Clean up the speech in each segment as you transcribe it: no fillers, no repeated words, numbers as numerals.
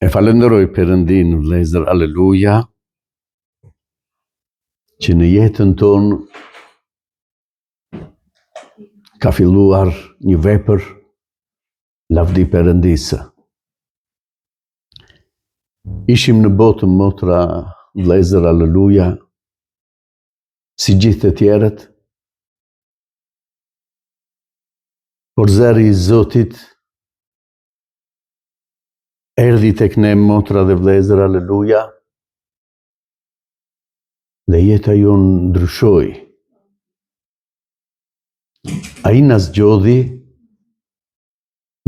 E falenderoj Perëndin, vëllezër, aleluja, që në jetën tonë ka filluar një vepër lavdi Perëndisë. Ishim në botë, motra, vëllezër, aleluja, si gjithë të tjerët, por zëri i Zotit erdhi tek ne, motra dhe vëllezër, aleluja, dhe jeta jonë ndryshoi. Ai na zgjodhi,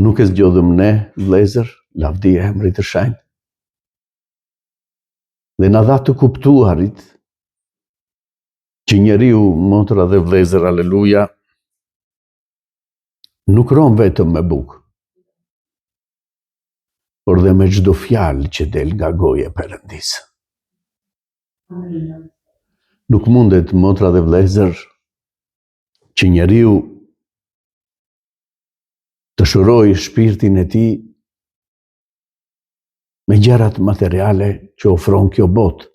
nuk e zgjodhëm ne, vëllezër, lavdi e emrit të shenjtë, dhe na dha të kuptuarit që njeriu, motra dhe vëllezër, aleluja, nuk ron vetëm me bukë, por dhe me çdo fjalë që del nga goja e Perëndisë. Nuk mundet, motra dhe vëllezër, që njeriu të shërojë shpirtin e tij me gjërat materiale që ofron kjo botë.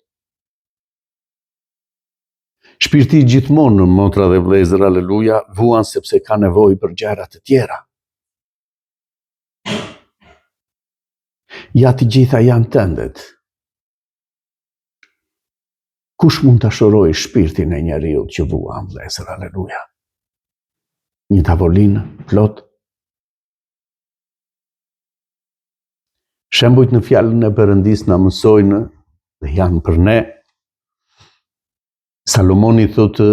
Shpirti gjithmonë, motra dhe vëllezër, aleluja, vuan sepse ka nevojë për gjëra të tjera. Ja, të gjitha janë tëndet. Kush mund ta shërojë shpirtin e njeriu që vuan, vëllezër, aleluja? Një tavolinë plot. Shembujt në fjalën e Perëndisë na mësojnë dhe janë për ne. Salomoni thotë,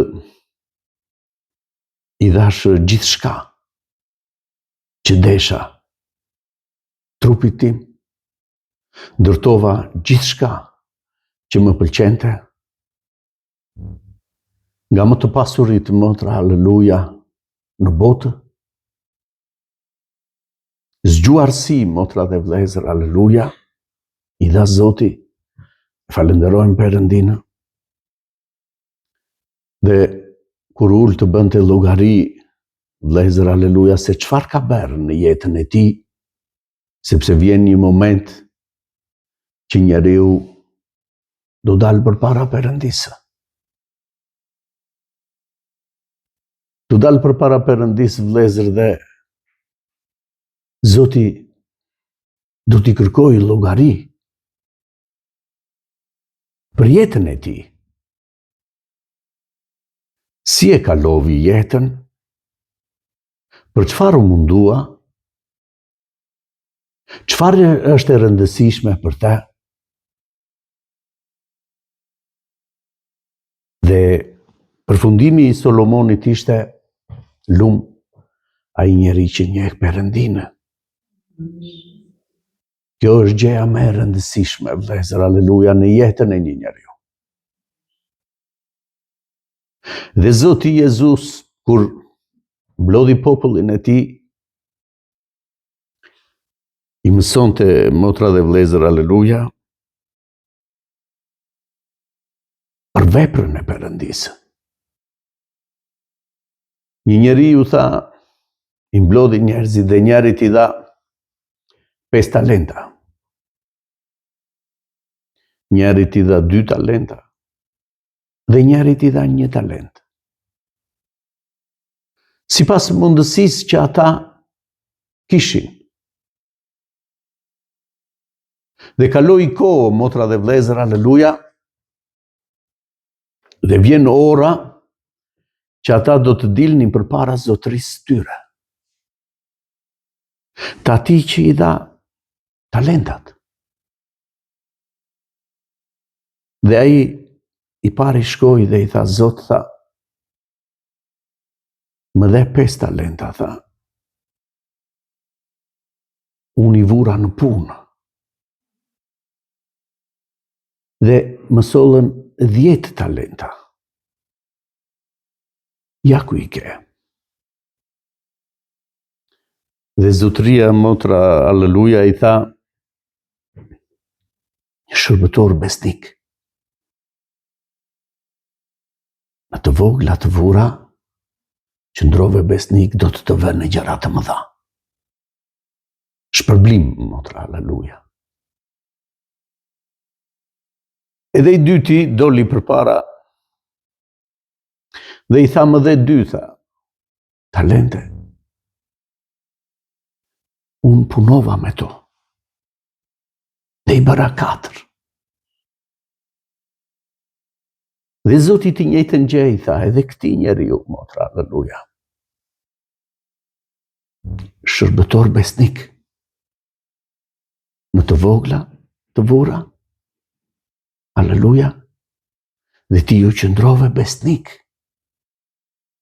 i dhash gjithçka që desha trupit tim, ndërtova gjithçka që më pëlqente, nga më të pasurit, motra, aleluja, në botë, zgjuarsi, motra dhe vëllezër, aleluja, i dha Zoti. Falenderojmë Perëndinë. Dhe kur ul të bënte llogari, vëllezër, aleluja, se çfarë ka bërë në jetën e tij, sepse vjen një moment që njeriu do dalë përpara Perëndisë. Do dalë përpara Perëndisë, vëllezër, dhe Zoti do t'i kërkojë llogari për jetën e tij. Si e kalovi jetën, për çfarë u mundua, çfarë është e rëndësishme për te, dhe përfundimi i Solomonit ishte lum ai njeri që njeh Perëndinë. Kjo është gjëja më e rëndësishme, vëllezër, aleluja, në jetën e një njeriu. Dhe Zoti Jezus, kur mblodhi popullin e tij, i mësonte, motra dhe vëllezër, aleluja, për veprën e Perëndisë. Një njeriu tha, i mblodhi njerëzit dhe njerit i dha 5 talenta. Njerit i dha 2 talenta. Dhe njerit i dha 1 talent. Sipas mundësisë që ata kishin. Dhe kaloi kohë, motra dhe vëllezër, aleluja, dhe vjen ora që ata do të dilnin përpara zotërisë tyre. Të atij që i dha talentat. Dhe ai i pari shkoi dhe i tha, Zot, tha, më dhe 5 talenta, tha. Unë i vura në punë. Dhe më sollën 10 talenta. Ja ku i ke. Dhe zotëria, motra, aleluja, i tha, një shërbëtor besnik. Në të vogla të vura, qëndrove besnik, do të vënë në gjëra të mëdha. Shpërblim, motra, aleluja. Edhe i dyti doli përpara dhe i tha më dhe dyta, talente. Unë punova me to. Dhe i bëra 4. Dhe Zoti ti njëjtën gjë i tha, edhe këtij njeriu, motra, halleluja. Shërbëtor besnik. Në të vogla, të vura. Halleluja. Dhe ti ju qëndrove besnik.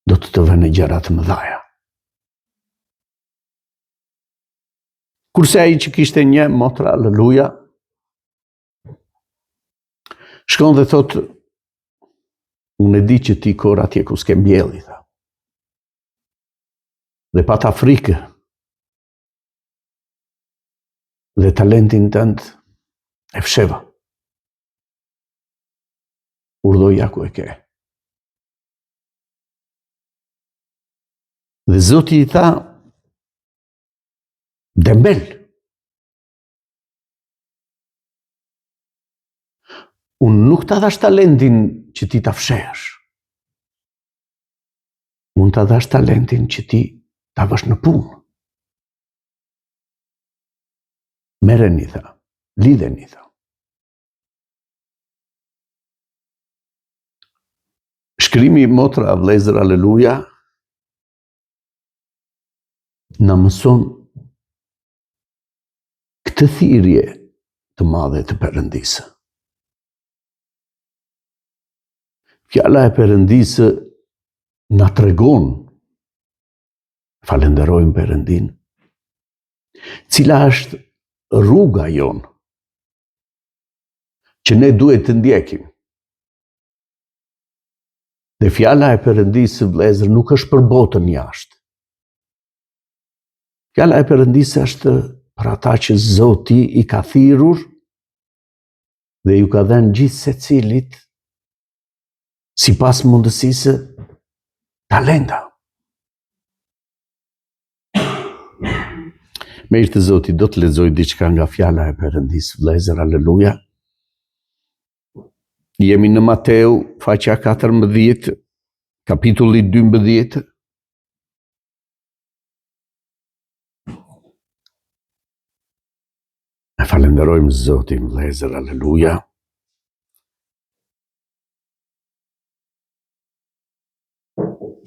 Do të vënë gjëra të mëdha. Kurse ai që kishte një, motra, halleluja, shkon dhe thot, unë e di që ti kor atje ku s'ke mbjelli, tha. Dhe pata frikë. Dhe talentin tënd e fsheva. Urdhoja ku e ke. Dhe Zoti i tha, dembel. Unë nuk ta dhash talentin që ti ta fshesh. Unë ta dhash talentin që ti ta vësh në punë. Merreni, tha, lidheni, tha. Shkrimi, motra, vëllezër, halleluja, na mëson këtë thirrje të madhe të Perëndisë. Fjala e Perëndisë na tregon, falenderojmë Perëndin, cila është rruga jonë që ne duhet të ndjekim. Dhe fjala e Perëndisë, vëllezër, nuk është për botën jashtë. Fjala e Perëndisë është për ata që Zoti i ka thirrur dhe ju ka dhënë gjithë secilit sipas mundësisë talenta. Me ishte Zoti, do të lexoj diçka nga fjala e Perëndisë, vëllezër, halleluja. Jemi në Mateu, faqja 14, kapitulli 12. E falenderojmë Zotin, vëllezër, halleluja.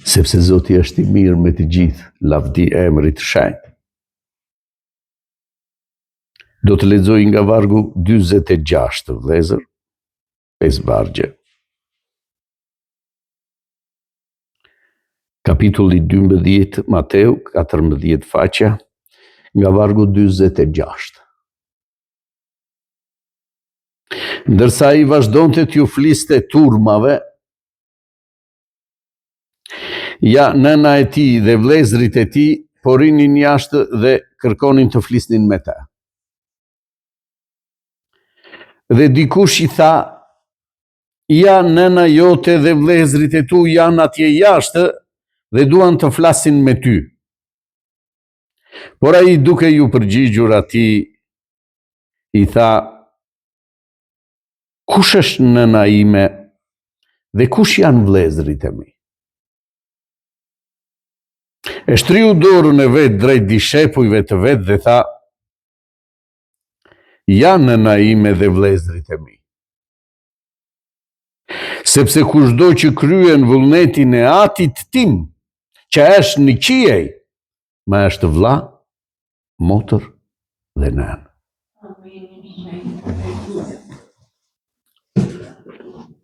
Sepse Zoti është i mirë me të gjithë, lavdi emrit shenjtë. Do të lexoj nga vargu 46, vëllezër, 5 vargje. Kapitulli 12, Mateu, 14 faqja, nga vargu 46. Ndërsa i vazhdonte t'ju fliste turmave, ja nëna e tij dhe vëllezërit e tij po rinin jashtë dhe kërkonin të flisnin me të. Dhe dikush i tha, ja nëna jote dhe vëllezërit e tu janë atje jashtë dhe duan të flasin me ty. Por ai duke ju përgjigjur atij, i tha, kush është nëna ime dhe kush janë vëllezërit e mi? E shtriu dorën e vet drejt dishepujve të vet dhe tha, ja nëna ime dhe vëllezërit e mi. Sepse kushdo që kryen vullnetin e atit tim, që është në qiej, më është vëlla, motër dhe nën.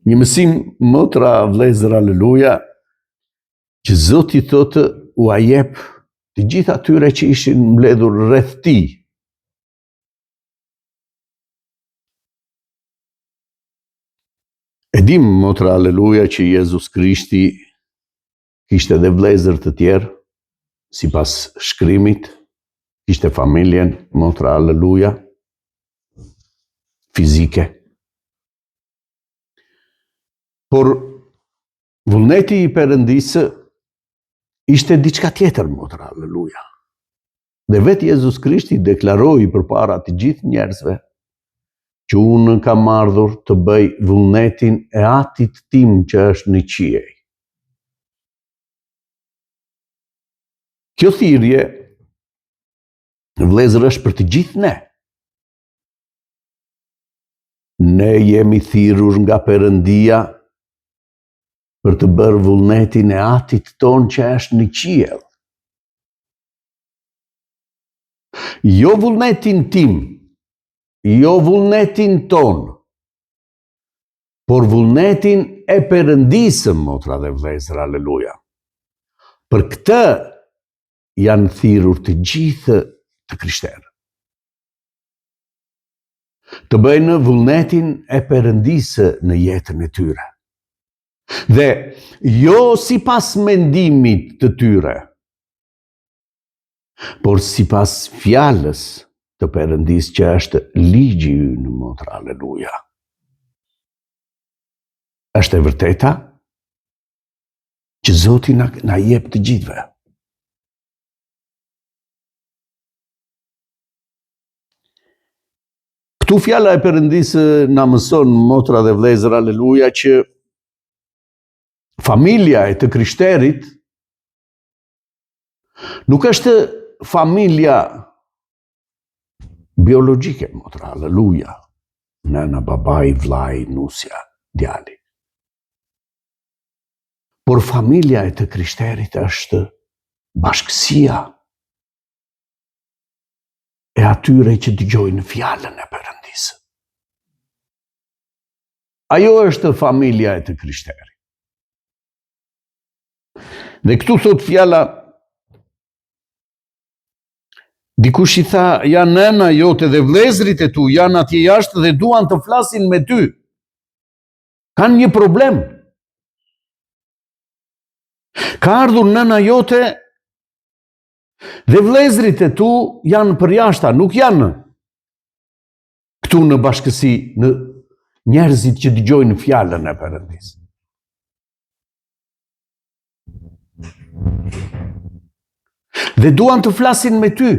Një mësim, motra, vëllezër, halleluja, që Zoti thotë u a jep të gjithë atyre që ishin mbledhur rreth tij. E dim, motra, halleluja, që Jezus Krishti kishte edhe vëllezër të tjerë, sipas shkrimit, kishte familjen, motra, halleluja, fizike. Por vullneti i Perëndisë ishte diçka tjetër, motra, halleluja. Dhe vetë Jezus Krishti deklaroi përpara të gjithë njerëzve që unë kam ardhur të bëj vullnetin e Atit tim që është në qiej. Kjo thirrje, vëllezër, është për të gjithë ne. Ne jemi thirrur nga Perëndia për të bërë vullnetin e Atit ton që është në qiell. Jo vullnetin tim, jo vullnetin ton, por vullnetin e Perëndisë, motra dhe vëllezër, aleluja. Për këtë janë thirrur të gjithë të krishterë. Të bëjnë vullnetin e Perëndisë në jetën e tyre. Dhe jo sipas mendimit të tyre, por sipas fjalës të Perëndisë që është ligji ynë, motra, aleluja. Është e vërteta që Zoti na jep të gjithëve. Këtu fjala e Perëndisë na mëson, motra dhe vëllezër, aleluja, që familja e të krishterit nuk është familja biologjike, motra, aleluja. Nëna, babai, vllai, nusja, djali. Por familja e të krishterit është bashkësia e atyre që dëgjojnë fjalën e Perëndisë. Ajo është familja e të krishterit. Dhe këtu thot fjala, dikush i tha, janë nëna jote dhe vëllezërit e tu, janë atje jashtë dhe duan të flasin me ty. Kanë një problem. Ka ardhur nëna jote dhe vëllezërit e tu janë përjashta, nuk janë këtu në bashkësi, në njerëzit që dëgjojnë fjalën e Perëndisë. Dhe duan të flasin me ty.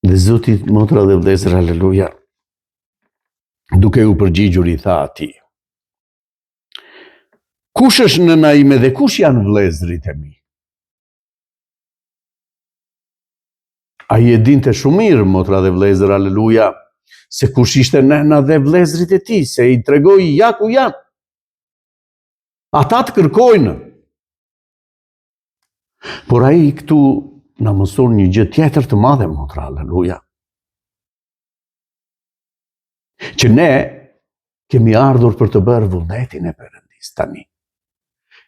Dhe Zoti, motra dhe vëllezër, aleluja, duke u përgjigjur, i tha atij: kush është nëna ime dhe kush janë vëllezërit e mi? Ai e dinte shumë mirë, motra dhe vëllezër, aleluja, se kush ishte nëna dhe vëllezërit e tij, se i tregoi ja ku janë. Ata të kërkojnë. Por ai këtu na mëson një gjë tjetër të madhe, motra, aleluja. Që ne kemi ardhur për të bërë vullnetin e Perëndisë tani.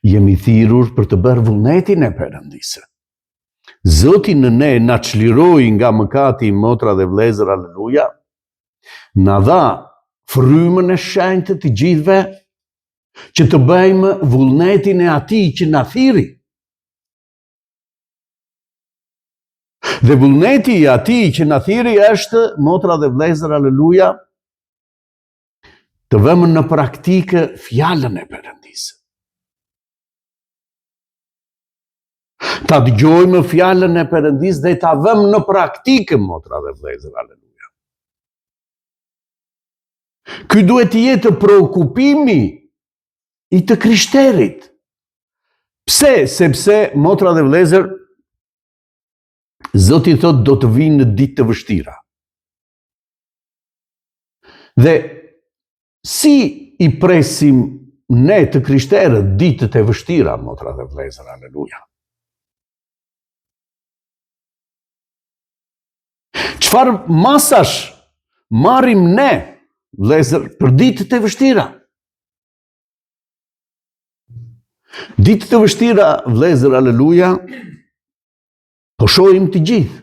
Jemi thirrur për të bërë vullnetin e Perëndisë. Zoti në ne na çliroi nga mëkati, motra dhe vëllezër, aleluja. Na dha frymën e shenjtë të gjithëve që të bëjmë vullnetin e atij që na thirri. Dhe vullneti i atij që na thirri është, motra dhe vëllezër, aleluja, të vëmë në praktikë fjalën e Perëndisë. Ta dëgjojmë fjalën e Perëndisë dhe ta vëmë në praktikë, motra dhe vëllezër, aleluja. Ky duhet të jetë preokupimi i të krishterit. Pse? Sepse, motra dhe vëllezër, Zoti thot do të vinë në ditë të vështira. Dhe si i presim ne të krishterët ditët e vështira, motra dhe vëllezër, aleluja? Çfarë masash marrim ne, vëllezër, për ditët e vështira? Ditët e vështira, vëllezër, aleluja, po shohim të gjithë.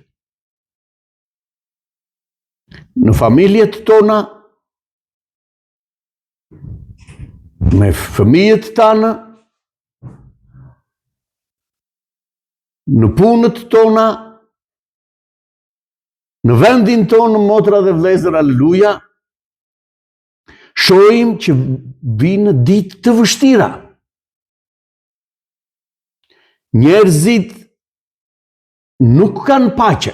Në familjet tona, me fëmijët tanë, në punët tona, në vendin tonë, motra dhe vëllezër, aleluja, shohim që vinë ditë të vështira. Njerëzit nuk kanë paqe.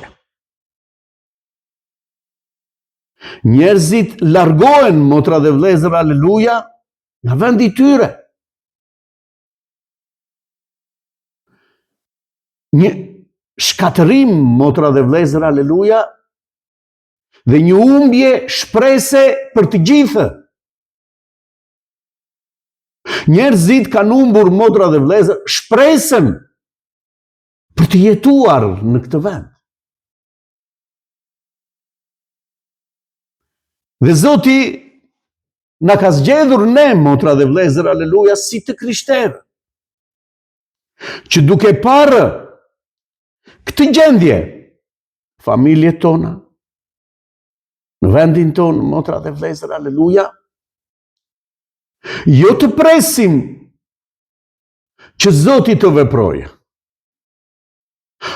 Njerëzit largohen, motra dhe vlezër, aleluja, nga vendi i tyre. Një shkatërim, motra dhe vlezër, aleluja, dhe një humbje shprese për të gjithë. Njerëzit kanë humbur, motra dhe vlezër, shpresën për të jetuar në këtë vend. Dhe Zoti na ka zgjedhur ne, motra dhe vlezër, aleluja, si të krishterë, që duke parë këtë gjendje, familjet tona, në vendin tonë, motra dhe vlezër, aleluja, jo të presim që Zoti të veprojë,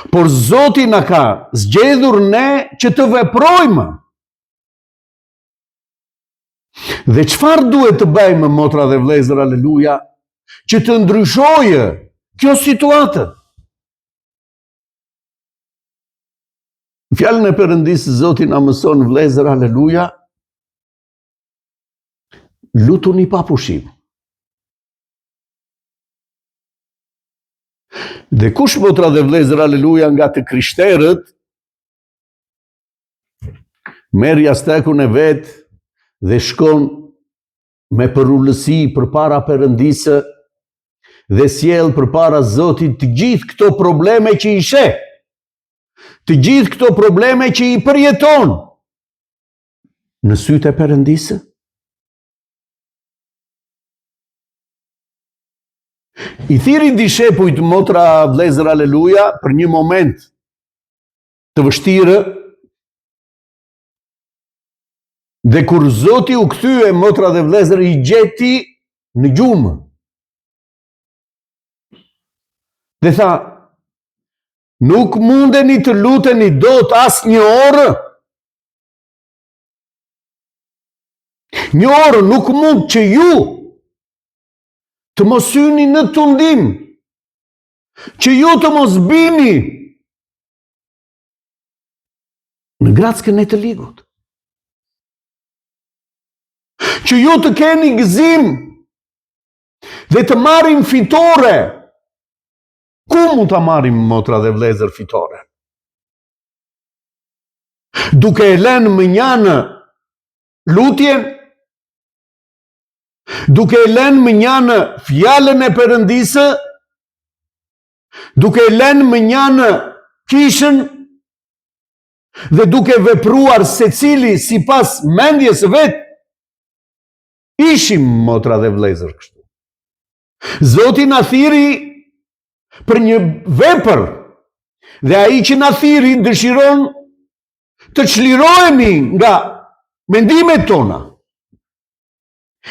por Zoti na ka zgjedhur ne që të veprojmë. Dhe çfarë duhet të bëjmë, motra dhe vlezër, aleluja, që të ndryshojë kjo situatë? Fjalën e Perëndisë, Zoti na mëson, vlezër, aleluja, lutuni pa pushim. Dhe kush, motra dhe vlezër, aleluja, nga të krishterët, merr jastekun e vet dhe shkon me përullësi përpara Perëndisë dhe sjell përpara Zotit të gjithë këto probleme që i sheh, të gjithë këto probleme që i përjeton në sytë e Perëndisë. I thiri dishepujt, motra, vlezër, aleluja, për një moment të vështirë, dhe kur Zoti u kthye, motra dhe vlezër, i gjeti në gjumë. Dhe tha, nuk mundeni të luteni dot as një orë. Një orë nuk mund që ju të mos hyni në tundim, që ju të mos bini në grackën e të ligut, që ju të keni gëzim dhe të marrim fitore. Ku mund të marrim, motra dhe vlezër, fitore? Duke e lënë mënjanë lutjen, duke e lënë mënjanë fjalën e Perëndisë, duke e lënë mënjanë kishën, dhe duke vepruar secili sipas mendjes së vet, ishim, motra dhe vlezër, kështu. Zoti na thiri për një vepër, dhe ai që na thiri dëshiron të çlirohemi nga mendimet tona,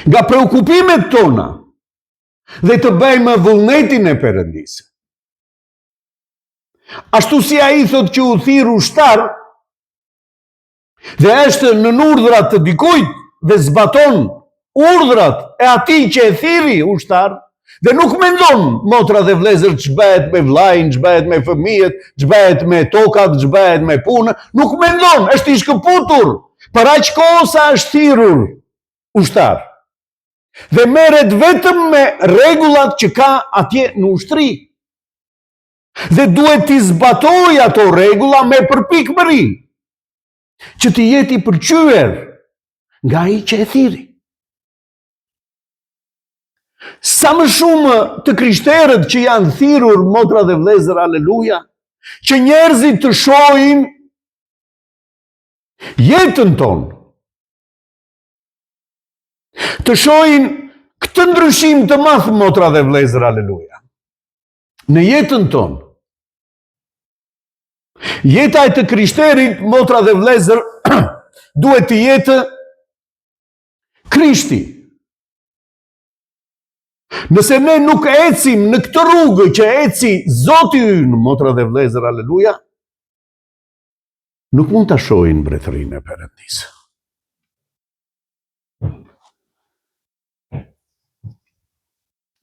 nga preokupimet tona, dhe të bëjmë vullnetin e Perëndisë. Ashtu si ai thot që u thirr ushtar, dhe është në urdhrat të dikujt dhe zbaton urdhrat e atij që e thirri ushtar, dhe nuk mendon, motra dhe vlezër, ç'bëhet me vllajin, ç'bëhet me fëmijët, ç'bëhet me tokat, ç'bëhet me punë, nuk mendon, është i shkëputur për aq kohë sa është thirrur ushtar. Dhe merret vetëm me rregullat që ka atje në ushtri. Dhe duhet t'i zbatoj ato rregulla me përpikmëri, që t'i jeti përqyer nga ai që e thirri. Sa më shumë të krishterët që janë thirrur, motra dhe vlezër, aleluja, që njerëzit të shohin jetën tonë, të shohin këtë ndryshim të madh, motra dhe vlezër, aleluja, në jetën tonë. Jeta e të krishterit, motra dhe vlezër, duhet të jetë Krishti. Nëse ne nuk ecim në këtë rrugë që eci Zoti ynë, motra dhe vlezër, aleluja, nuk mund ta shohin mbretërinë e Perëndisë.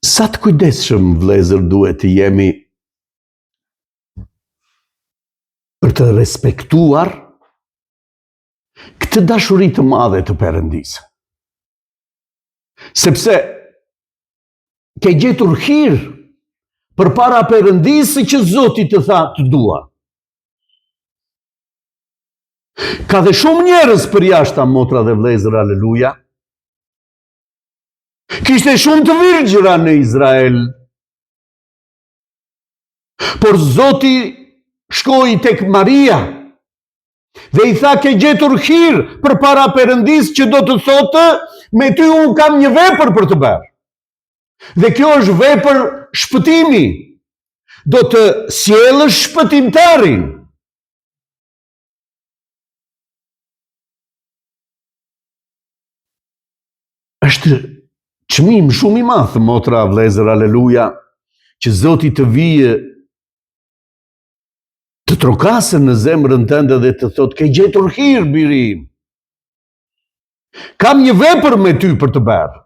Sa të kujdesshëm, vlezër, duhet të jemi për të respektuar këtë këtë dashuri të madhe të Perëndisë. Sepse ke gjetur hir përpara Perëndisë që Zoti të tha të dua. Ka dhe shumë njerëz për jashta, motra dhe vëllezër, aleluja. Kishte shumë të virgjëra në Izrael. Por Zoti shkoi tek Maria dhe i tha, ke gjetur hir përpara Perëndisë që do të thotë, me ty unë kam një vepër për të bërë. Dhe kjo është vepër shpëtimi. Do të sjellësh shpëtimtarin. Është çmim shumë i madh, motra, vëllezër, aleluja, që Zoti të vijë të trokasë në zemrën tënde dhe të thotë, ke gjetur hir, birim. Kam një vepër me ty për të bërë.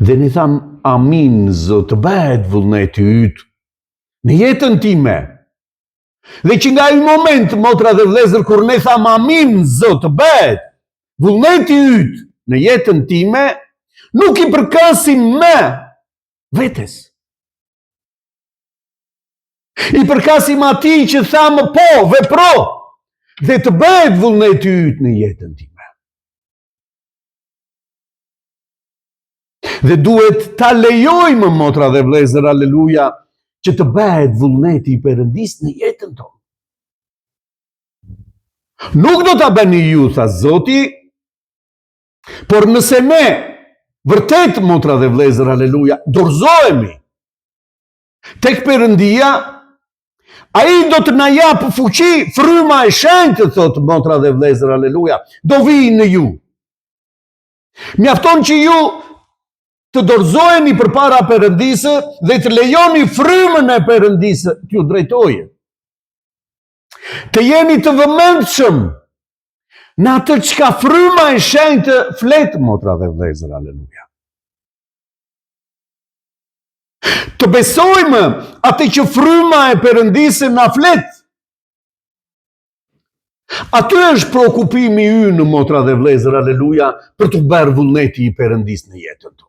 Dhe ne tham, amin, Zot, bëhet vullneti yt në jetën time. Dhe që nga i moment, motra dhe vëllezër, kur ne tham, amin, Zot, bëhet vullneti yt në jetën time, nuk i përkasim me vetes. I përkasim atij që thamë, po, vepro, dhe të bëhet vullneti yt në jetën time. Dhe duhet ta lejojmë, motra dhe vëllezër, aleluja, që të bëhet vullneti i Perëndisë në jetën tonë. Nuk do ta bëni ju, tha Zoti, por nëse ne vërtet, motra dhe vëllezër, aleluja, dorëzohemi tek Perëndia, ai do të na jap fuqi, fryma e shenjtë, thot motra dhe vëllezër, aleluja, do vijë në ju. Mjafton që ju të dorëzoheni përpara Perëndisë dhe të lejoni frymën e Perëndisë t'ju drejtojë. Të jeni të vëmendshëm në atë çka fryma e shenjtë flet, motra dhe vëllezër, aleluja. Të besojmë atë që fryma e Perëndisë na flet. Aty është shqetësimi ynë, motra dhe vëllezër, aleluja, për të bërë vullneti i Perëndisë në jetën tonë.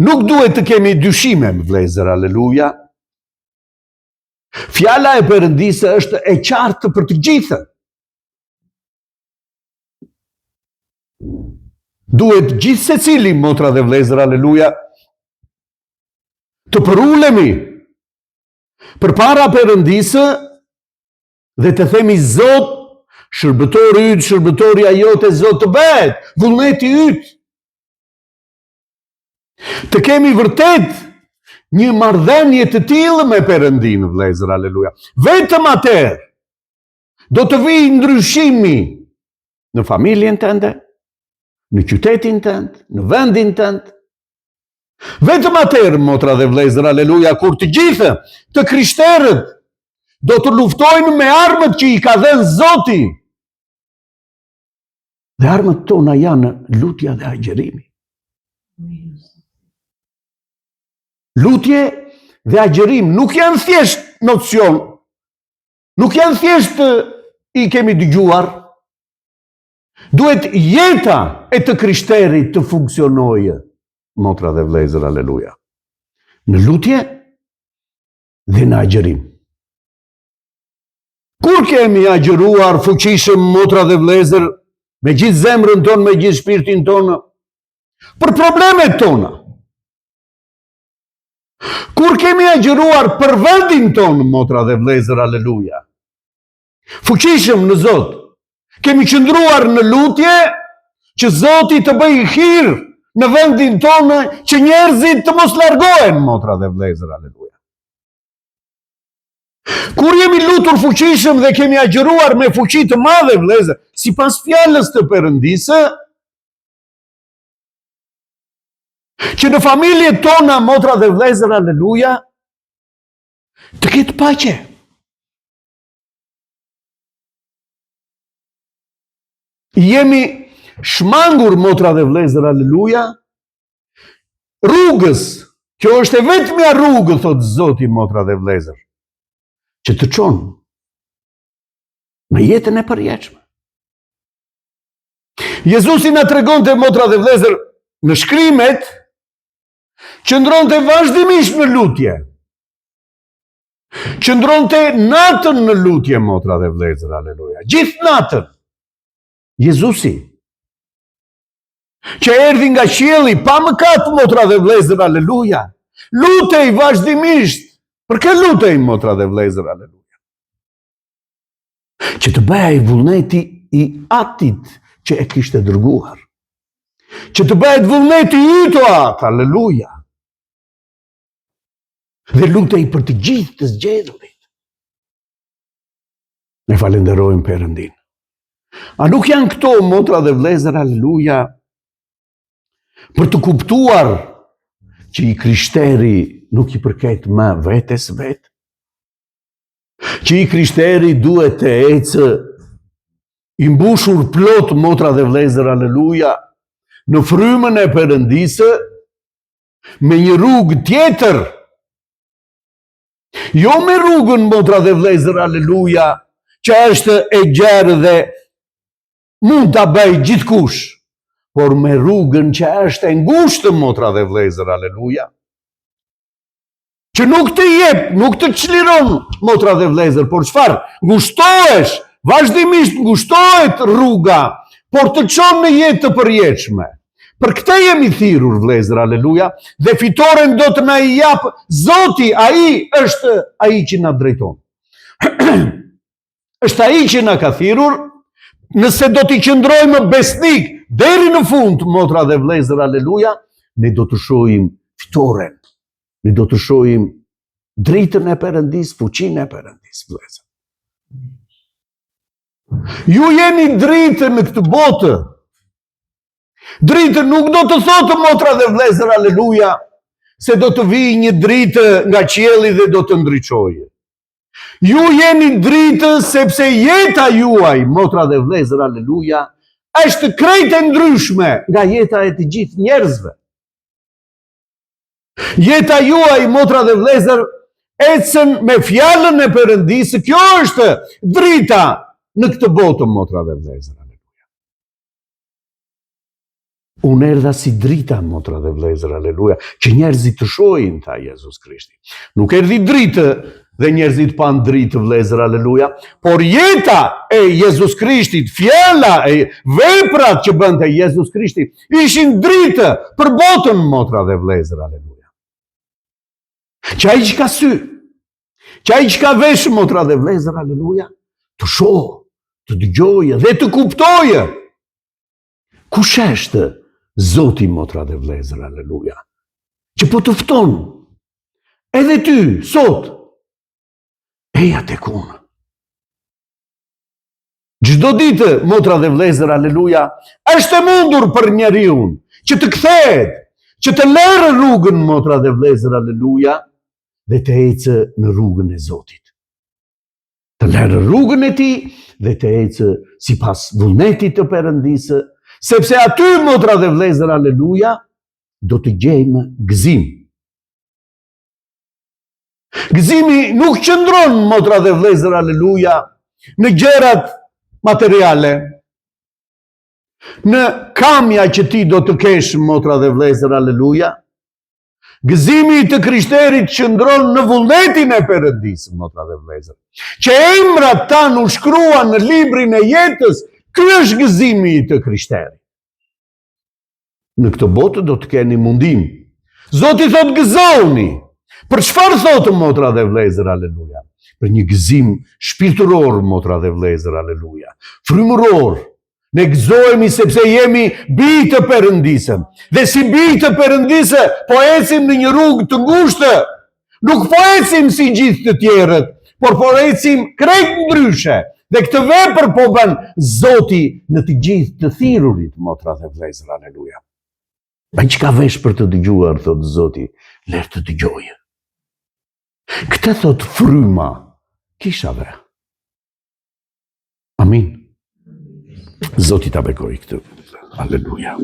Nuk duhet të kemi dyshime, vëllezër, aleluja. Fjala e Perëndisë është e qartë për të gjithë. Duhet gjithë secili, motra dhe vëllezër, aleluja, të përulemi përpara Perëndisë dhe të themi, Zot, shërbëtori yt, shërbëtoria jote, Zot, të bëhet vullneti yt. Të kemi vërtet një marrëdhënie të tillë me Perëndinë, vëllezër, aleluja. Vetëm atëherë do të vijë ndryshimi në familjen tënde, në qytetin tënd, në vendin tënd. Vetëm atëherë, motra dhe vëllezër, aleluja, kur të gjithë të krishterët do të luftojnë me armët që i ka dhënë Zoti. Dhe armët tona janë lutja dhe agjerimi. Lutje dhe agjerim nuk janë thjesht nocion, nuk janë thjesht i kemi dëgjuar. Duhet jeta e të krishterit të funksionojë, motra dhe vëllezër, aleluja, në lutje dhe në agjerim. Kur kemi agjeruar fuqishëm, motra dhe vëllezër, me gjithë zemrën tonë, me gjithë shpirtin tonë, për problemet tona? Kur kemi agjeruar për vendin tonë, motra dhe vëllezër, aleluja? Fuqishëm në Zot, kemi qëndruar në lutje që Zoti të bëjë hir në vendin tonë, që njerëzit të mos largohen, motra dhe vëllezër, aleluja. Kur jemi lutur fuqishëm dhe kemi agjeruar me fuqi të madhe, vëllezër, sipas fjalës të Perëndisë, që në familjet tona, motra dhe vëllezër, aleluja, të ketë paqe. Jemi shmangur, motra dhe vëllezër, aleluja, rrugës Kjo është e vetmja rrugë, thot Zoti, motra dhe vëllezër, që të çon në jetën e përjetshme. Jezusi na tregonte, motra dhe vëllezër, në shkrimet, qëndronte vazhdimisht në lutje. Qëndronte natën në lutje, motra dhe vëllezër, aleluja. Gjithë natën. Jezusi, që erdhi nga qielli pa mëkat, motra dhe vëllezër, aleluja. Lutej vazhdimisht. Për kë lutej, motra dhe vëllezër, aleluja? Që të bëhej vullneti i Atit që e kishte dërguar. Që të bëhet vullneti yt o atë, aleluja. Dhe lutej për të gjithë të zgjedhurit. Ne falenderojmë Perëndin. A nuk janë këto, motra dhe vëllezër, aleluja, për të kuptuar që i krishteri nuk i përket më vetes vetë? Që i krishteri duhet të ecë i mbushur plot, motra dhe vëllezër, aleluja, në frymën e Perëndisë, me një rrugë tjetër. Jo me rrugën, motra dhe vëllezër, aleluja, që është e gjerë dhe mund ta bëj gjithkush, por me rrugën që është e ngushtë, motra dhe vëllezër, aleluja. Që nuk të jep, nuk të çliron, motra dhe vëllezër, por çfarë? Ngushtohesh, vazhdimisht ngushtohet rruga, por të çon në jetë të përjetshme. Për këtë jemi thirrur, vëllezër, aleluja, dhe fitoren do të na i jap Zoti, ai është ai që na drejton. Është ai që na ka thirrur, nëse do t'i qëndrojmë besnik deri në fund, motra dhe vëllezër, aleluja, ne do të shohim fitoren. Ne do të shohim dritën e Perëndis, fuqinë e Perëndis, vëllezër. Ju jeni dritë në këtë botë. Dritë nuk do të thotë, motra dhe vëllezër, aleluja, se do të vijë një dritë nga qielli dhe do të ndriçojë. Ju jeni dritë sepse jeta juaj, motra dhe vëllezër, aleluja, është krejt e ndryshme nga jeta e të gjithë njerëzve. Jeta juaj, motra dhe vëllezër, ecën me fjalën e Perëndisë. Kjo është drita në këtë botë, motra dhe vëllezër, aleluja. Unë erdha si drita, motra dhe vëllezër, aleluja, që njerëzit të shohin, tha Jezus Krishti. Nuk erdhi dritë dhe njerëzit pan dritë, vëllezër, aleluja, por jeta e Jezus Krishtit, fjala e veprat që bënte Jezus Krishti, ishin dritë për botën, motra dhe vëllezër, aleluja. Që ai që ka sy, që ai që ka vesh, motra dhe vëllezër, aleluja, të shohë, të dëgjojë dhe të kuptojë. Kush është Zoti, motra dhe vëllezër, aleluja, që po të fton edhe ty sot, eja tek unë. Çdo ditë, motra dhe vëllezër, aleluja, është e mundur për njeriu që të kthehet, që të lërë rrugën, motra dhe vëllezër, aleluja, dhe të ecë në rrugën e Zotit. Të lërë rrugën e tij dhe të ecë sipas vullnetit të Perëndisë, sepse aty, motra dhe vëllezër, aleluja, do të gjejmë gëzim. Gëzimi nuk qëndron, motra dhe vëllezër, aleluja, në gjërat materiale, në kamja që ti do të kesh, motra dhe vëllezër, aleluja. Gëzimi të krishterit qëndron në vullnetin e Perëndisë, motra dhe vëllezër. Që emrat tanë u shkruan në librin e jetës, ky është gëzimi të krishterit. Në këtë botë do të keni mundim. Zoti thot gëzoni. Për çfarë thotë, motra dhe vëllezër, aleluja? Për një gëzim shpirtëror, motra dhe vëllezër, aleluja. Frymëror. Ne gëzohemi sepse jemi bij të Perëndisë. Dhe si bij të Perëndisë, po ecim në një rrugë të ngushtë. Nuk po ecim si gjithë të tjerët, por po ecim krejt ndryshe. Dhe këtë vepër po bën Zoti në të gjithë të thirrurit, motra dhe vëllezër, aleluja. Ai që ka vesh për të dëgjuar, thot Zoti, lër të dëgjojë. Këtë thot fryma kishave. Amin. Zoti ta bekoj këtë. Aleluja.